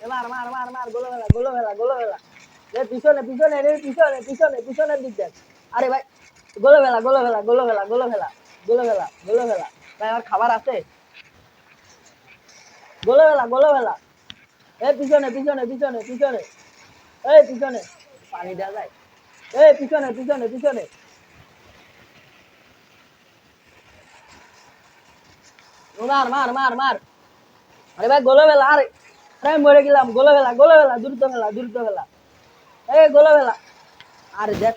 মার মার মার মার গোলো ফেলা গোলো ফেলা গোলো ফেলা রে পিছনে পিছনে রে পিছনে পিছনে পিছনের দিক দেখ আরে ভাই গোলো ফেলা গোলো ফেলা গোলো ফেলা গোলো ফেলা গোলো ফেলা গোলো ফেলা ভাই আমার খাবার আছে গোলো ফেলা গোলো ফেলা এই পিছনে পিছনে পিছনে পিছনে এই পিছনে পানি দেওয়া যায় এই পিছনে পিছনে পিছনে মার মার মার মার আরে ভাই গোলো ফেলা আরে আরে মরে গেলাম গোলো ফেলা দ্রুত ফেলা এই গোলো ফেলা আরে দেখ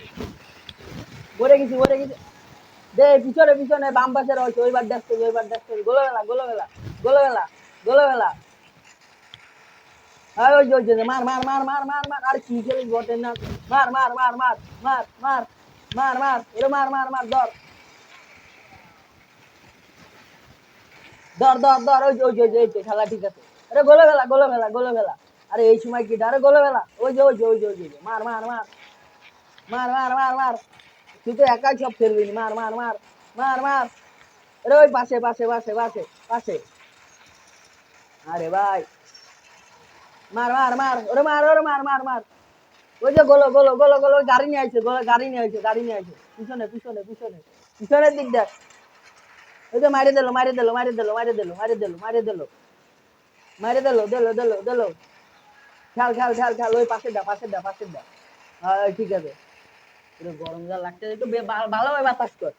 মরে গেছি দে পিছনে পিছনে বাম পাশে রয়েছে ওইবার দেখতে গোলো ফেলা গোলো ফেলা গোলো ফেলা গোলো ফেলা ওই মার মার মার মার মার মার আর কি খেলিস বটেন না মার মার মার মার মার মার মার মার ওরে মার মার মার ধর ধর ধর ধর ওই যে খেলা ঠিক আছে আরে গোলো ফেলা গোলো ফেলা গোলো ফেলা আরে এই সময় কি আরে গোলো ফেলা ওই যে মার মার মার মার মার মার মার তুই তো একাই সব ফেলবি মার মার মার মার মার আরে ওই পাশে পাশে পাশে পাশে পাশে আরে ভাই মার মার মার ওরে মার মার মার ওই যে গোলো গোলো গোলো গোলো গাড়ি নিয়ে আইছে গাড়ি নিয়ে আইছে পিছনে পিছনে পিছনে পিছনের দিক দেখ ওই যে মারি দিল মারি দিল মারি দিল মারি দিল মারি দিল মারি দিল মারি দিল দিল দিল দিল খেল খেল খেল খেল ওই পাশে দা হ্যাঁ ঠিক আছে পুরো গরম যা লাগছে একটু ভালোভাবে বাতাস কর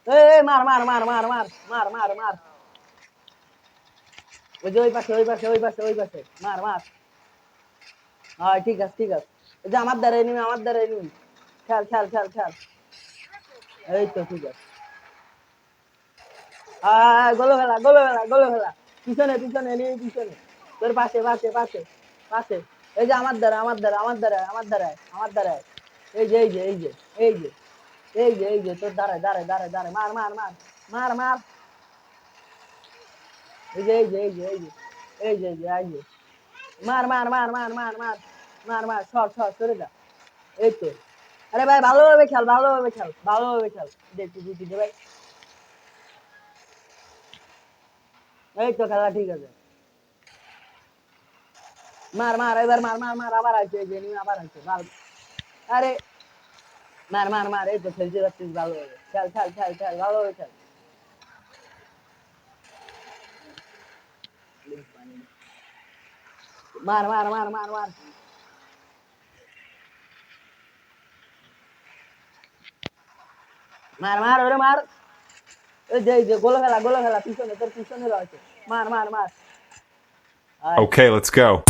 এই মার মার মার মার মার মার মার মার ওই যে ওই পাশে মার মার হ্যাঁ ঠিক আছে এই যে আমার দ্বারা নিবি খেল খেল খেল খেল এই তো ঠিক আছে হ্যাঁ গোলো ফেলা পিছনে পিছনে নিয়ে পিছনে তোর পাশে পাশে পাশে পাশে এই যে আমার দ্বারা এই যে এই যে তোর দাঁড়ায় মার মার মার মার মার এই যে মার মার মার মার মার মার মার মার সর সরে যা এই তো আরে ভাই ভালোভাবে খেল দেখছি দে ভাই এই তো খেলা ঠিক আছে মার মার এবার মার আবার আছে এই যে আবার আছে মার আরে মার মার মার এই তো খেলতে পারছিস ভালোভাবে খেল ভালোভাবে খেল মার মার মার মার মার মার মার ওরে মার এই যে গোলো ফেলা পিছনে তোর পিছনে রয়েছে মার মার মার Okay, let's go.